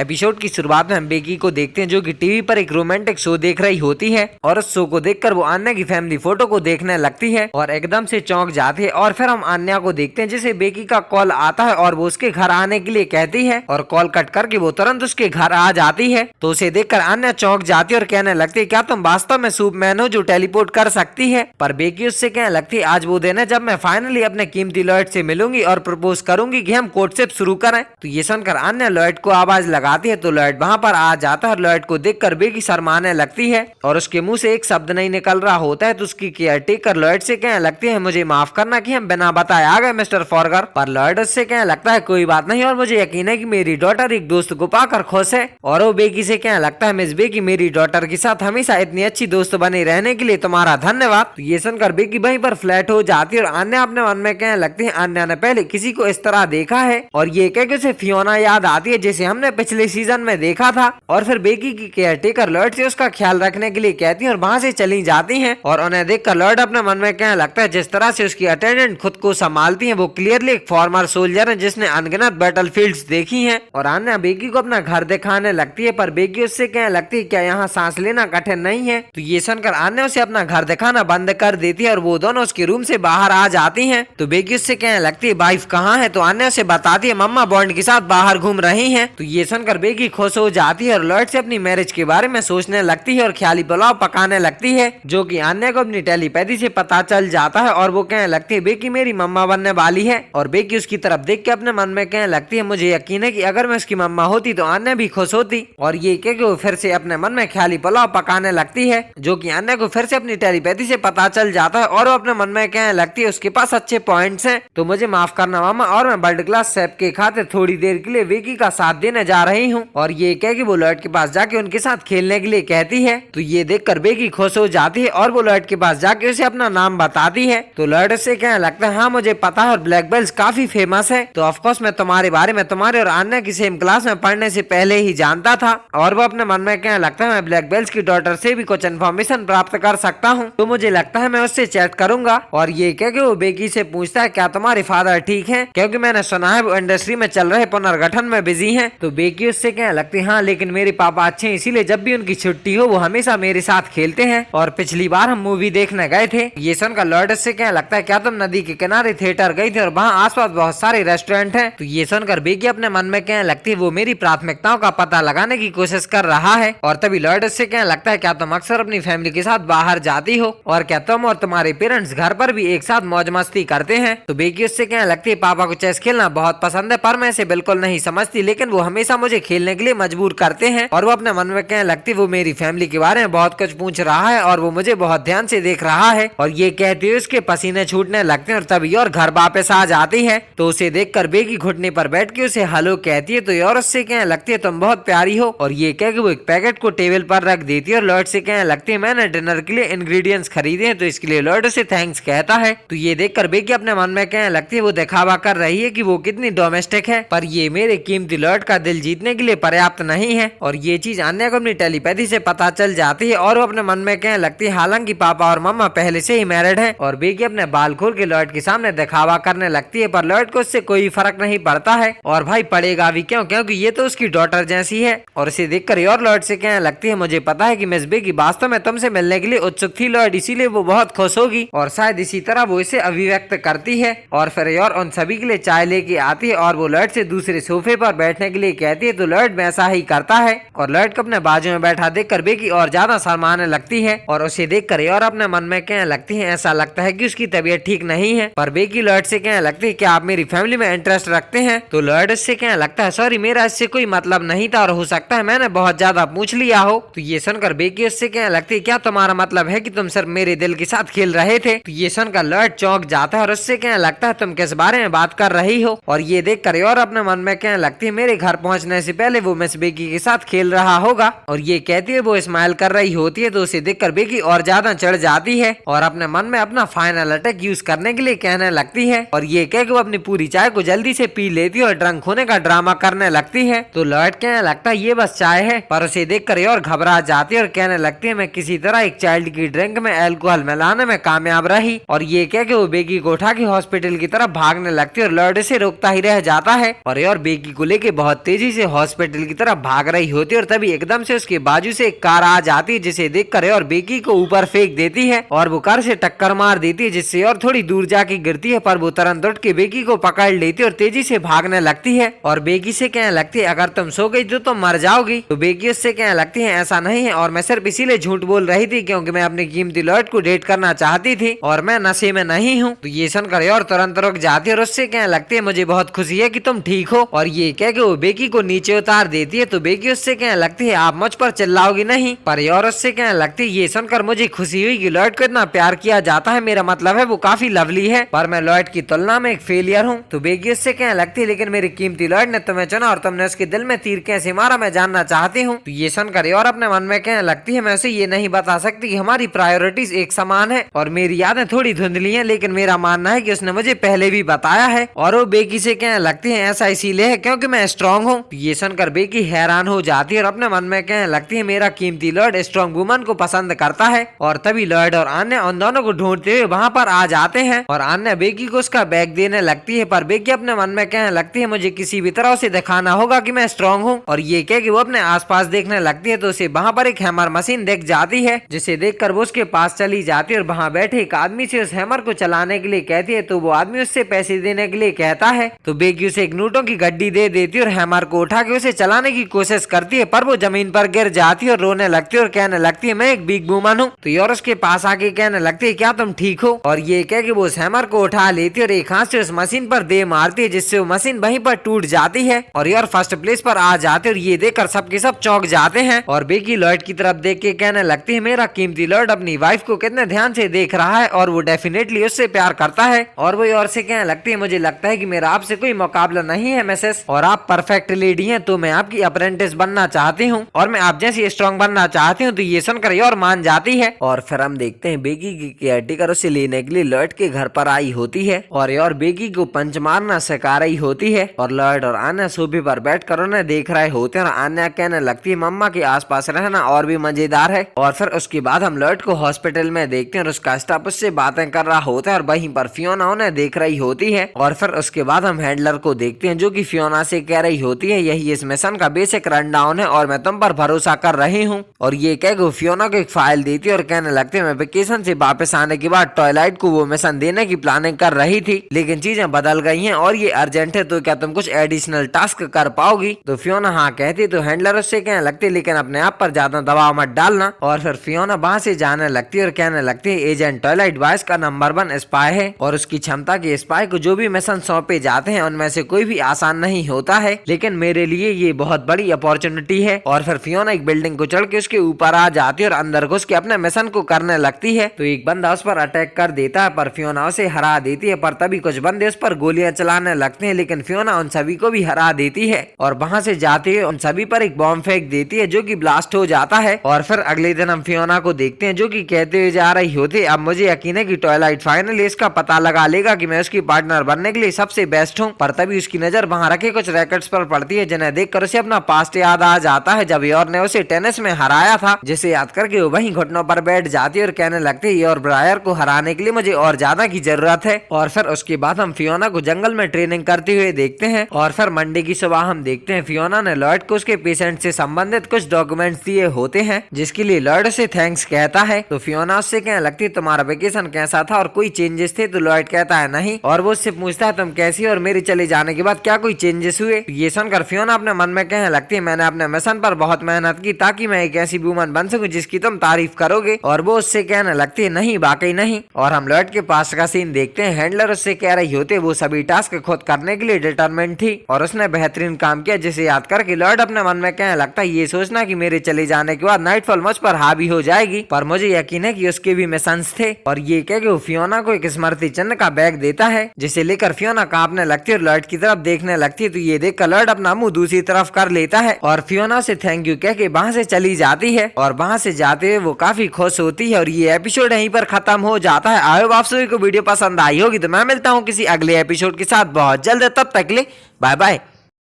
Episode की शुरुआत में हम बेकी को देखते हैं जो कि टीवी पर एक रोमांटिक शो देख रही होती है और उस शो को देखकर वो अन्या की फैमिली फोटो को देखने लगती है और एकदम से चौंक जाती है। और फिर हम अन्या को देखते हैं जिसे बेकी का कॉल आता है और वो उसके घर आने के लिए कहती है और कॉल कट करके वो तुरंत उसके घर आ जाती है। तो उसे देखकर अन्या चौंक जाती है और कहने लगती है क्या तुम वास्तव में सुपरमैन हो जो टेलीपोर्ट कर सकती है। पर बेकी उससे कहने लगती है आज वो दिन है जब मैं फाइनली अपने कीमती लॉयड से मिलूंगी और प्रपोज करूंगी कि हम कोर्टशिप शुरू करें। तो ये सुनकर अन्या लॉयड को आवाज लगाती है तो लॉयड वहाँ पर आ जाता है और लॉयड को देखकर बेकी शर्माने लगती है और उसके मुंह से एक शब्द नहीं निकल रहा होता है। तो उसकी केयर टेकर लॉयड से कहने लगती है मुझे माफ करना कि हम बिना बताए आ गए मिस्टर फॉरगर। पर लॉयड उससे कहने लगता है कोई बात नहीं और मुझे यकीन है कि मेरी डॉटर एक दोस्त को पाकर खुश है। और वो बेकी से कहने लगता है मिस बेकी मेरी डॉटर के साथ हमेशा इतनी अच्छी दोस्त बने रहने के लिए तुम्हारा धन्यवाद। तो ये सुनकर बेकी वहीं पर फ्लैट हो जाती है और अन्या अपने मन में कहने लगती है अन्या ने पहले किसी को इस तरह देखा है और ये कह के उसे फियोना याद आती है जिसे हमने पिछले सीजन में देखा था। और फिर बेकी की केयर टेकर लॉयड से उसका ख्याल रखने के लिए कहती है और वहाँ से चली जाती हैं। और उन्हें देखकर लॉयड अपने मन में कहने लगता है जिस तरह से उसकी अटेंडेंट खुद को संभालती है वो क्लियरली एक फॉर्मर सोल्जर है जिसने अनगिनत बैटलफील्ड्स देखी हैं। और अन्या बेकी को अपना घर दिखाने लगती है पर बेकी उससे कहने लगती है क्या यहाँ सांस लेना कठिन नहीं है। तो ये सुनकर अन्या उसे अपना घर दिखाना बंद कर देती है और वो दोनों उसके रूम से बाहर आ जाती हैं। तो बेकी उससे कहने लगती है वाइफ कहाँ है। तो अन्या से बताती है मम्मा बॉन्ड के साथ बाहर घूम रही हैं। तो ये सुनकर बेकी खुश हो जाती है और लॉयड से अपनी मैरिज के बारे में सोचने लगती है और ख्याली पुलाव पकाने लगती है जो कि अन्या को अपनी टेलीपैथी से पता चल जाता है। और वो कहने लगती है बेकी मेरी मम्मा बनने वाली है। और बेकी उसकी तरफ देख के अपने मन में कहने लगती है मुझे यकीन है कि अगर मैं उसकी मम्मा होती तो अन्या भी खुश होती। और ये कह के वो फिर से अपने मन में ख्याली पुलाव पकाने लगती है जो कि अन्या को फिर से अपनी टेलीपैथी से पता चल जाता है। और वो अपने मन में कहने लगती है उसके पास अच्छे पॉइंट्स हैं तो मुझे माफ करना मामा और मैं वर्ल्ड क्लास शेफ के खातिर थोड़ी देर के लिए बेकी का साथ देने जा रही हूँ। और ये कह के वो लॉयड के पास जाके उनके साथ खेलने के लिए कहती है। तो ये देखकर बेकी खुश हो जाती है और वो लॉयड के पास जाके उसे अपना नाम बताती है। तो लॉयड से कहने लगता है हाँ मुझे पता है और ब्लैक बेल्ट काफी फेमस है तो ऑफकोर्स मैं तुम्हारे बारे में तुम्हारे और अन्या की सेम क्लास में पढ़ने से पहले ही जानता था। और वो अपने मन में कहने लगता है मैं ब्लैक बेल्ट की डॉटर से भी कुछ इन्फॉर्मेशन प्राप्त कर सकता हूँ तो मुझे लगता है मैं उससे चैट करूंगा। और ये कह के वो बेकी से पूछता है क्या तुम्हारे फादर ठीक है क्योंकि मैंने सुना है वो इंडस्ट्री में चल रहे पुनर्गठन में बिजी हैं। तो बेकी उससे कहने लगती है हाँ लेकिन मेरे पापा अच्छे हैं इसीलिए जब भी उनकी छुट्टी हो वो हमेशा मेरे साथ खेलते हैं और पिछली बार हम मूवी देखने गए थे। ये सुनकर लॉयड से कहने लगता है क्या तुम नदी के किनारे थिएटर गई थी और वहाँ आसपास बहुत सारे रेस्टोरेंट हैं। तो ये सुनकर बेकी अपने मन में कहने लगती है वो मेरी प्राथमिकताओं का पता लगाने की कोशिश कर रहा है। और तभी लॉयड से कहने लगता है क्या तुम अक्सर अपनी फैमिली के साथ बाहर जाती हो और क्या तुम और तुम्हारे पेरेंट्स घर पर भी एक साथ मौज मस्ती करते हैं। तो बेकी उससे कहने लगती है पापा को चेस खेलना बहुत पसंद है पर मैं इसे बिल्कुल नहीं समझती लेकिन वो हमेशा मुझे खेलने के लिए मजबूर करते हैं। और वो अपने मन में कहने लगती है वो मेरी फैमिली के बारे में बहुत कुछ पूछ रहा है और वो मुझे बहुत ध्यान से देख रहा है। और ये कहती है उसके पसीने छूटने लगते हैं और तभी और घर वापस आ जाती है। तो उसे देखकर बेकी घुटने पर बैठ के उसे हेलो कहती है। तो और उससे कहने लगती है तुम बहुत प्यारी हो। और ये कह के वो एक पैकेट को टेबल पर रख देती है और लॉयड से कहने लगती है मैंने डिनर के लिए इंग्रेडिएंट्स खरीदे हैं तो इसके लिए लॉयड उसे थैंक्स कहता है। तो ये देखकर बेकी अपने मन में कहने लगती है वो दिखावा कर रही है कि वो कितनी डोमेस्टिक है पर ये मेरे कीमती लॉयड का दिल जीतने के लिए पर्याप्त नहीं है। और ये चीज अन्या को अपनी टेलीपैथी से पता चल जाती है और वो अपने मन में कहने लगती है हालांकि पापा और मम्मा पहले से ही मैरिड हैं। और बेकी अपने बाल खोल के लॉयड के सामने दिखावा करने लगती है पर लॉयड को उससे कोई फर्क नहीं पड़ता है और भाई पड़ेगा भी क्यों क्योंकि ये तो उसकी डॉटर जैसी है। और इसे देखकर और लॉयड से कहने लगती है मुझे पता है कि मिस बेकी वास्तव में तुमसे मिलने के लिए उत्सुक थी लॉयड इसीलिए वो बहुत खुश होगी और शायद इसी तरह वो इसे अभिव्यक्त करती है। और फिर और उन सभी के लिए चाय लेके आती है और वो लॉयड से दूसरे सोफे पर बैठने के लिए कहती है तो लॉयड वैसा ही करता है। और लॉयड को अपने बाजू में बैठा देखकर बेकी और ज्यादा शर्माने लगती है और उसे देखकर और अपने मन में कहने लगती है ऐसा लगता है कि उसकी तबीयत ठीक नहीं है। पर बेकी लॉयड से कहने लगती है क्या आप मेरी फैमिली में इंटरेस्ट रखते हैं। तो लॉयड उससे कहने लगता है सॉरी मेरा इससे कोई मतलब नहीं था और हो सकता है मैंने बहुत ज्यादा पूछ लिया हो। तो ये सुनकर बेकी उससे कहने लगती है क्या तुम्हारा मतलब है कि तुम सिर्फ मेरे दिल के साथ खेल रहे थे। तो ये सुनकर लॉयड चौंक जाता है और उससे कहने लगता है तुम किस बारे में बात कर रही हो। और ये देखकर और अपने मन में कहने लगती है मेरे घर पहुंचने से पहले वो मिस बेकी के साथ खेल रहा होगा। और ये कहती है वो स्माइल कर रही होती है तो उसे देखकर बेकी और ज्यादा चढ़ जाती है और अपने मन में अपना फाइनल अटैक यूज करने के लिए कहने लगती है। और ये कह के वो अपनी पूरी चाय को जल्दी से पी लेती है और ड्रंक होने का ड्रामा करने लगती है। तो लॉयड कहने लगता है ये बस चाय है पर उसे देखकर और घबरा जाती है और कहने लगती है मैं किसी तरह एक चाइल्ड की ड्रिंक में अल्कोहल मिलाने में कामयाब रही। और ये कह के वो बेकी को उठा के हॉस्पिटल की तरफ भागने लगती है और लॉयड से रोकता ही रह जाता है और बेकी को लेके बहुत तेजी से हॉस्पिटल की तरफ भाग रही होती है और तभी एकदम से उसके बाजू से एक कार आ जाती है, जिसे देखकर और बेकी को ऊपर फेंक देती है और वो कार से टक्कर मार देती है, जिससे और थोड़ी दूर जाके गिरती है। पर वो तुरंत उठ के बेकी को पकड़ लेती है और तेजी से भागने लगती है और बेकी से कहने लगती है अगर तुम सो गई तो तुम मर जाओगी। तो बेकी उससे कहने लगती है ऐसा नहीं है और मैं सिर्फ इसीलिए झूठ बोल रही थी क्योंकि मैं अपनी कीमती लॉयड को डेट करना चाहती थी और मैं नशे में नहीं हूँ। तो ये सुनकर और तुरंत रुक जाती है और उससे कहने लगती है मुझे बहुत खुशी है कि तुम ठीक हो। और ये कह के वो बेकी को नीचे उतार देती है। तो बेकी उससे कहने लगती है आप मुझ पर चिल्लाओगी नहीं। पर और उससे कहने लगती है ये सुनकर मुझे खुशी हुई कि लॉयड को इतना प्यार किया जाता है, मेरा मतलब है वो काफी लवली है, पर मैं लॉयड की तुलना में एक फेलियर हूँ। तो बेकी उससे कहने लगती है लेकिन मेरी कीमती लॉयड ने तुम्हें चुना और तुमने उसके दिल में तीर कैसे मारा मैं जानना चाहती हूँ। तो ये सुनकर और अपने मन में कहने लगती है मैं उसे ये नहीं बता सकती कि हमारी प्रायोरिटीज एक समान है और मेरी यादें थोड़ी धुंधली हैं, लेकिन मेरा मानना है कि उसने मुझे पहले भी बताया है। और वो बेकी से कहने लगती है ऐसा इसीलिए है क्योंकि मैं स्ट्रांग हूँ। ये सुनकर बेकी हैरान हो जाती है और अपने मन में कहने लगती है मेरा कीमती लॉयड स्ट्रांग वुमन को पसंद करता है। और तभी लॉयड और अन्य उन दोनों को ढूंढते हुए वहाँ पर आ जाते हैं और अन्य बेकी को उसका बैग देने लगती है। पर बेकी अपने मन में कहने लगती है मुझे किसी भी तरह उसे दिखाना होगा कि मैं स्ट्रांग हूँ। और ये कह के वो अपने आसपास देखने लगती है तो उसे वहाँ पर एक हैमर मशीन दिख जाती है, जिसे देखकर वो उसके पास चली जाती है और वहाँ बैठे एक आदमी से उस हैमर को चलाने के लिए कहती है। तो वो आदमी उससे पैसे देने के लिए कहता है। तो बेकी उसे एक नोटों की गड्डी दे देती है और हैमर को उठा के उसे चलाने की कोशिश करती है, पर वो जमीन पर गिर जाती है और रोने लगती है और कहने लगती है मैं एक वीक वुमन हूँ। तो और उसके पास आके कहने लगती है क्या तुम ठीक हो। और ये कह के वो उस हैमर को उठा लेती है और एक हाथ से उस मशीन पर दे मारती है, जिससे वो मशीन वहीं पर टूट जाती है और फर्स्ट प्लेस पर आ जाते हैं। और ये देखकर सबके सब चौंक जाते हैं और बेकी लॉयड की तरफ देख के कहने लगती है मेरा कीमती लॉयड अपनी वाइफ को कितने ध्यान से देख रहा है और वो डेफिनेटली उससे प्यार करता है। और वो और से कहने लगती है मुझे लगता है कि मेरा आपसे कोई मुकाबला नहीं है मिसेस, और आप परफेक्ट लेडी हैं, तो मैं आपकी अप्रेंटिस बनना चाहती हूँ और मैं आप जैसी स्ट्रॉन्ग बनना चाहती हूँ। तो ये सुनकर और मान जाती है और फिर हम देखते हैं बेकी की केयरटेकर उसे लेने के लिए लॉयड के घर पर आई होती है और बेकी को पंच मारना सिखा रही होती है और लॉयड और आन्या सोफे पर बैठकर उन्हें देख रहे होते हैं और आन्या कहने लगती है मम्मा के आसपास रहना और भी मजेदार है। और फिर उसके बाद हम लॉयड को हॉस्पिटल में देखते हैं और उसका स्टाफ उससे बातें कर रहा होता है और वहीं पर फियोना उन्हें देख रही होती है। और फिर उसके बाद हम हैंडलर को देखते हैं जो कि फियोना से कह रही होती है यही इस मिशन का बेसिक रनडाउन है और मैं तुम पर भरोसा कर रही हूँ। और ये कह के फियोना को एक फाइल देती है और कहने लगती है मैं वेकेशन से वापस आने के बाद टॉयलाइट को वो मिशन देने की प्लानिंग कर रही थी, लेकिन चीजें बदल गई हैं और ये अर्जेंट है, तो क्या तुम कुछ एडिशनल टास्क कर पाओगी। तो फियोना हाँ कहती तो हैंडलर उससे कहने लगती है लेकिन अपने आप पर ज्यादा दबाव मत डालना। और फिर फियोना वहाँ से जाने लगती है और कहने लगती है एजेंट टॉयलाइट बॉयज का नंबर 1 स्पाई है और उसकी क्षमता के स्पाई को जो भी मिशन सौंपे जाते हैं उनमें से कोई भी आसान नहीं होता है, लेकिन मेरे लिए ये बहुत बड़ी अपॉर्चुनिटी है। और फिर फियोना एक बिल्डिंग को चढ़ के उसके ऊपर आ जाती है और अंदर घुस के अपने मिशन को करने लगती है। तो एक बंदा उस पर अटैक कर देता है पर फियोना उसे हरा देती है, पर तभी कुछ बंदे उस पर गोलियां चलाने लगते हैं, लेकिन फियोना उन सभी को भी हरा देती है और वहां से जाते हुए उन सभी पर एक बॉम्ब फेंक देती है जो कि ब्लास्ट हो जाता है। और फिर अगले दिन हम फियोना को देखते हैं जो कि कहते हुए जा रही होती है अब मुझे यकीन है कि टॉयलाइट फाइनली इसका पता लगा लेगा कि मैं उसकी पार्टनर बनने के लिए सबसे बेस्ट हूँ। पर तभी उसकी नजर वहां रखे कुछ रैकेट्स पर पड़ती है जिन्हें देखकर उसे अपना पास्ट याद आ जाता है जब योर ने उसे टेनिस में हराया था, जिसे याद करके वो वहीं घुटनों पर बैठ जाती है और कहने लगती है योर ब्रायर को हराने के लिए मुझे और ज्यादा की जरूरत है। और फिर उसके बाद हम फियोना को जंगल में ट्रेनिंग करते हुए देखते हैं और फिर मंडे की सुबह हम देखते हैं फियोना ने लॉयड को उसके पेशेंट से संबंधित कुछ डॉक्यूमेंट्स दिए होते हैं जिसके लिए लॉयड से थैंक्स कहता है। तो फियोना उससे कहने लगती है तुम्हारा वेकेशन कैसा था और कोई चेंजेस थे। तो लॉयड कहता है नहीं और वो उससे पूछता है तुम कैसी और मेरे चले जाने के बाद क्या कोई चेंजेस हुए। ये सुनकर फियोना अपने मन में कहने लगती है मैंने अपने मिशन पर बहुत मेहनत की ताकि मैं एक ऐसी वुमन बन सकूं जिसकी तुम तारीफ करोगे। और वो उससे कहने लगती है नहीं वाकई नहीं। और हम लॉयड के पास का सीन देखते हैं हैंडलर उससे कह रही होती है वो सभी टास्क खुद करने के लिए डिटरमिन्ड थी और उसने बेहतरीन काम किया, जिसे याद करके लॉयड अपने मन में कहने लगता है ये सोचना कि मेरे चले जाने के बाद नाइटफॉल मुझ पर हावी हो जाएगी, पर मुझे यकीन है कि उसके भी मिशंस थे। और ये कह के वो फियोना को एक स्मृति चिन्ह का बैग देता है जिसे लेकर फियोना कांपने लगती है और लॉयड की तरफ देखने लगती है। तो ये देखकर लॉयड अपना मुंह दूसरी तरफ कर लेता है और फियोना से थैंक यू कह के वहाँ से चली जाती है और वहाँ से जाते हुए वो काफी खुश होती है। और ये एपिसोड यहीं पर खत्म हो जाता है। आई होप आप सभी को वीडियो पसंद आई होगी। तो मैं मिलता हूँ किसी अगले एपिसोड के साथ बहुत जल्द, तब तक के लिए बाय बाय।